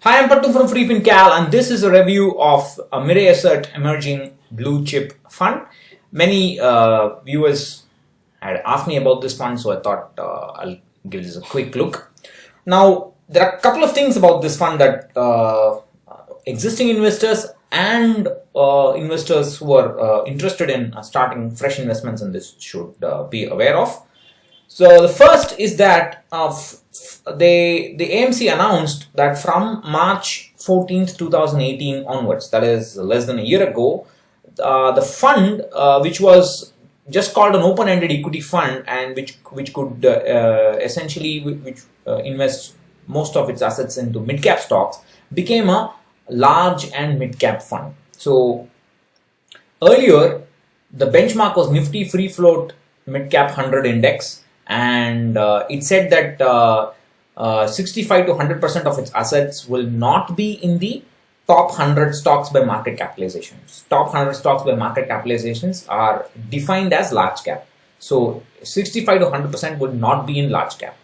Hi, I'm Pattu from freefincal, and this is a review of a Mirae Asset Emerging Blue Chip Fund. Many viewers had asked me about this fund, so I thought I'll give this a quick look. Now, there are a couple of things about this fund that existing investors and investors who are interested in starting fresh investments in this should be aware of. So the first is that the AMC announced that from March 14th, 2018 onwards, that is less than a year ago, the fund, which was just called an open-ended equity fund and which could essentially invest most of its assets into mid-cap stocks, became a large and mid-cap fund. So earlier, the benchmark was Nifty Free Float Mid-Cap 100 Index, and it said that 65 to 100% of its assets will not be in the top 100 stocks by market capitalizations. Top 100 stocks by market capitalizations are defined as large cap. So 65 to 100% would not be in large cap.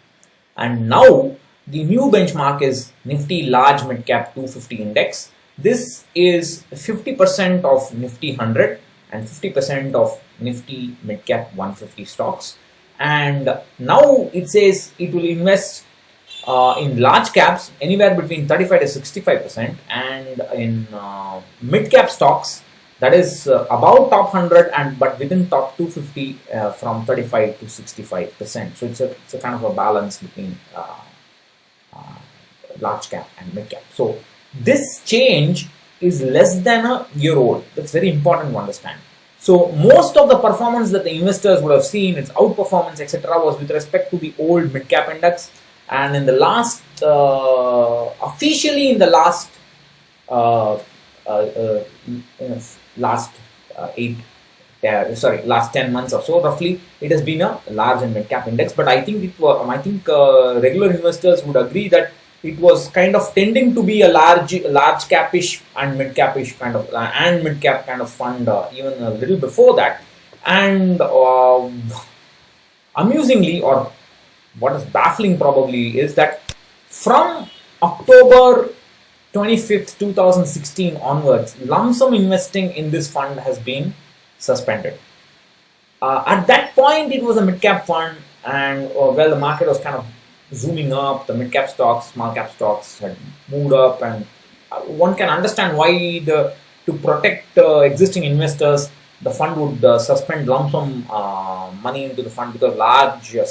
And now the new benchmark is Nifty Large Mid Cap 250 Index. This is 50% of Nifty 100 and 50% of Nifty Mid Cap 150 stocks. And now it says it will invest in large caps anywhere between 35 to 65%, and in mid cap stocks, that is about top 100 and but within top 250 from 35 to 65%. So it's a kind of a balance between large cap and mid cap. So this change is less than a year old. That's very important to understand. So most of the performance that the investors would have seen, its outperformance, etc., was with respect to the old mid-cap index. And in the last, officially in the last, last 10 months or so, roughly, it has been a large and mid-cap index. But I think regular investors would agree that it was kind of tending to be a large capish and mid capish kind of and mid cap kind of fund even a little before that. And amusingly, or what is baffling probably, is that from October 25th, 2016 onwards, lump sum investing in this fund has been suspended. At that point, it was a mid cap fund, and the market was kind of zooming up. The mid-cap stocks, small-cap stocks had moved up, and one can understand why to protect existing investors, the fund would suspend lump sum money into the fund, because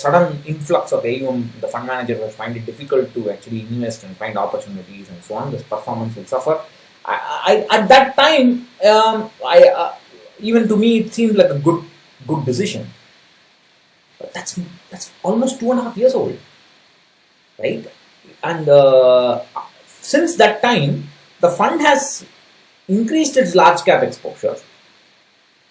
sudden influx of AUM, the fund manager will find it difficult to actually invest and find opportunities and so on. This performance will suffer. At that time, even to me, it seemed like a good decision. But that's almost 2.5 years old. Right? And since that time, the fund has increased its large cap exposure.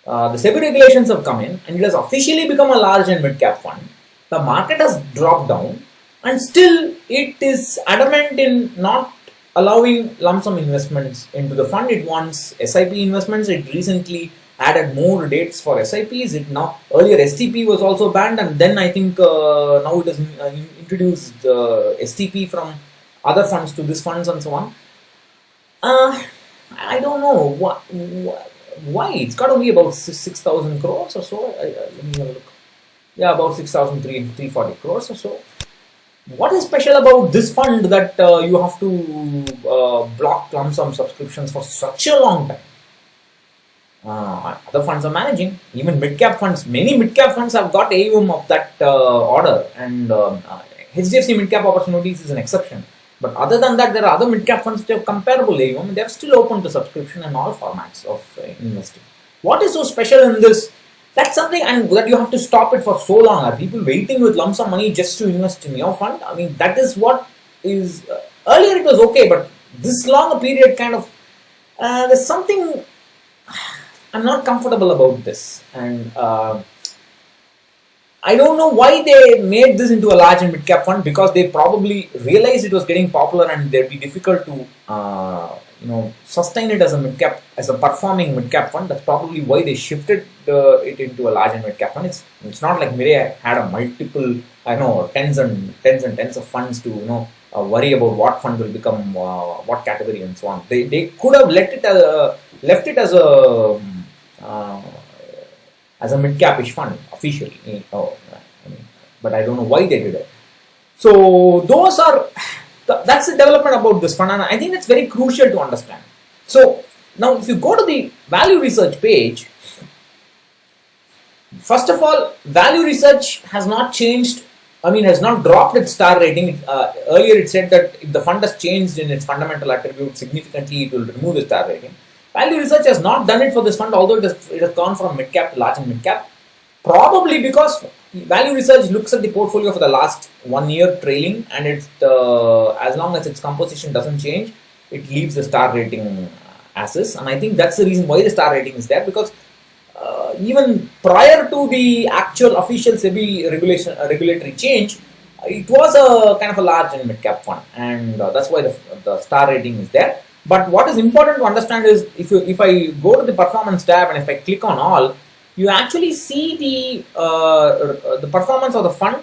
The SEBI regulations have come in, and it has officially become a large and mid cap fund. The market has dropped down, and still it is adamant in not allowing lump sum investments into the fund. It wants SIP investments. It recently added more dates for SIPs. Earlier STP was also banned, and then I think now it has introduced STP from other funds to this funds and so on. I don't know why. It's got to be about 6,000 crores or so. Let me have a look. Yeah, about 6,340 crores or so. What is special about this fund that you have to block lump sum subscriptions for such a long time? Other funds are managing, even mid-cap funds. Many mid-cap funds have got AUM of that order, and HDFC mid-cap opportunities is an exception. But other than that, there are other mid-cap funds that have comparable AUM, and they are still open to subscription in all formats of investing. What is so special in this? That's something, and that you have to stop it for so long. Are people waiting with lump sum money just to invest in your fund? I mean, that is what is. Earlier it was okay, but this long a period kind of there's something. I'm not comfortable about this, and I don't know why they made this into a large and mid-cap fund, because they probably realized it was getting popular and it'd be difficult to sustain it as a mid-cap, as a performing mid-cap fund. That's probably why they shifted it into a large and mid-cap fund. It's not like Mirae had a multiple, tens and tens of funds to worry about what fund will become what category and so on. They could have left it uh, as a mid-capish fund officially. But I don't know why they did it. So those are that's the development about this fund, and I think that's very crucial to understand. So now, if you go to the value research page, first of all, value research has not changed. I mean, has not dropped its star rating. Earlier, it said that if the fund has changed in its fundamental attribute significantly, it will remove the star rating. Value research has not done it for this fund, although it has gone from mid cap to large and mid cap. Probably because value research looks at the portfolio for the last 1 year trailing, and as long as its composition doesn't change, it leaves the star rating as is. And I think that's the reason why the star rating is there, because even prior to the actual official SEBI regulatory change, it was a kind of a large and mid cap fund, and that's why the star rating is there. But what is important to understand is if I go to the performance tab and if I click on all, you actually see the performance of the fund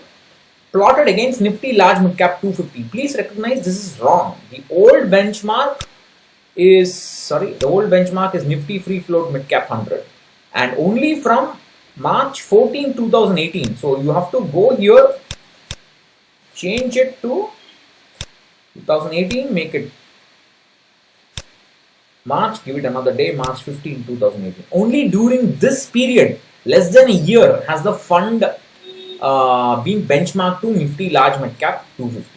plotted against Nifty Large Mid Cap 250. Please recognize this is wrong. The old benchmark is Nifty Free Float Mid Cap 100, and only from March 14, 2018. So you have to go here, change it to 2018, make it March, give it another day, March 15, 2018. Only during this period, less than a year, has the fund been benchmarked to Nifty Large Mid Cap 250.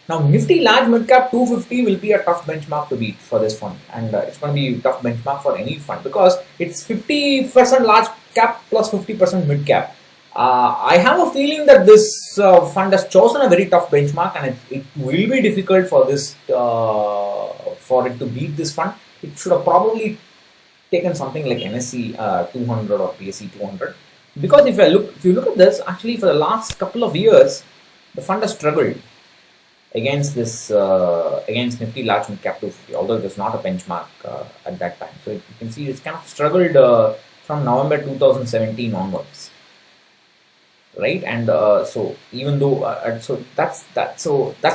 Now, Nifty Large Mid Cap 250 will be a tough benchmark to beat for this fund, and it's going to be a tough benchmark for any fund because it's 50% large cap plus 50% mid cap. I have a feeling that this fund has chosen a very tough benchmark, and it will be difficult for this for it to beat this fund. It should have probably taken something like NSE 200 or BSE 200, because if you look at this, actually for the last couple of years, the fund has struggled against this against Nifty Large Mid Cap 250, although it was not a benchmark at that time. So you can see it's kind of struggled from November 2017 onwards, right? And so even though so that's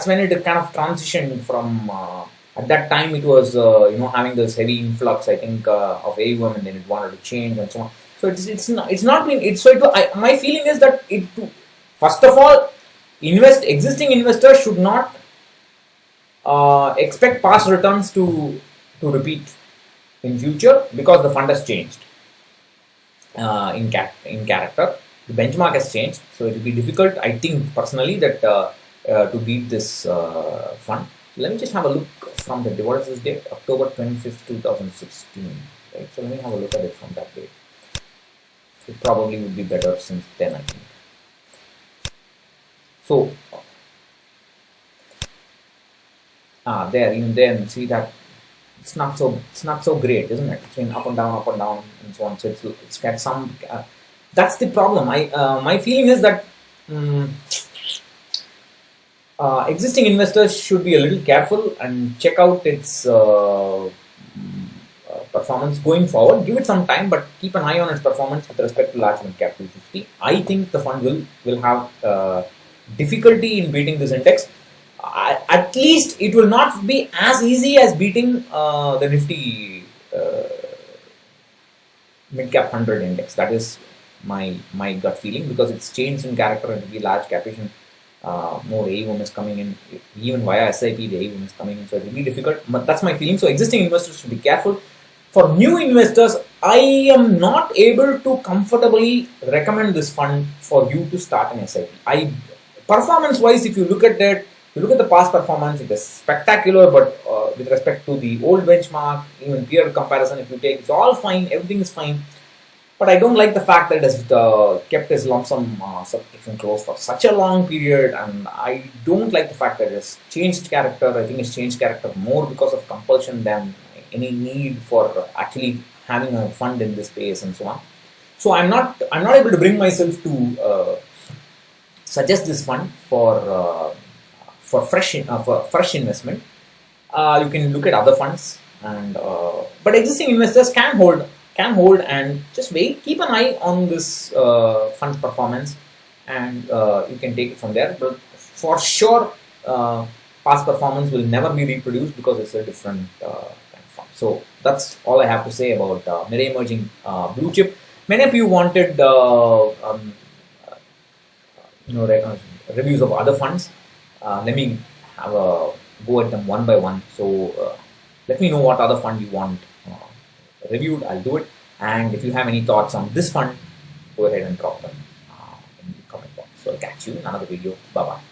when it kind of transitioned from. At that time, it was having this heavy influx, I think, of AUM, and then it wanted to change and so on. So my feeling is that first of all, existing investors should not expect past returns to repeat in future, because the fund has changed in character. The benchmark has changed, so it will be difficult, I think personally, that to beat this fund. Let me just have a look from the what is this date? October 25th, 2016. Right? So let me have a look at it from that date. It probably would be better since then, I think. So even then, see that it's not so great, isn't it? It's been up and down, and so on. So it's got some. That's the problem. My feeling is that. Existing investors should be a little careful and check out its performance going forward. Give it some time, but keep an eye on its performance with respect to Large Mid Cap 250. I think the fund will have difficulty in beating this index. At least it will not be as easy as beating the Nifty Mid Cap 100 index. That is my gut feeling, because it's changed in character and to be large capitation. More AUM is coming in, even via SIP the AUM is coming in, so it will be difficult, but that's my feeling. So existing investors should be careful. For new investors, I am not able to comfortably recommend this fund for you to start an SIP. Performance wise, if you look at that, you look at the past performance, it is spectacular, but with respect to the old benchmark, even peer comparison, if you take, it's all fine, everything is fine. But I don't like the fact that it has kept its lump sum subscription closed for such a long period, and I don't like the fact that it has changed character. I think it's changed character more because of compulsion than any need for actually having a fund in this space and so on. So I'm not able to bring myself to suggest this fund for fresh investment. You can look at other funds, and but existing investors can hold and just wait, keep an eye on this fund's performance, and you can take it from there. But for sure, past performance will never be reproduced because it's a different kind of fund. So that's all I have to say about Mirae Emerging Bluechip. Many of you wanted reviews of other funds. Let me have a go at them one by one. So let me know what other fund you want reviewed. I'll do it. And if you have any thoughts on this fund, go ahead and drop them in the comment box. So I'll catch you in another video. Bye bye.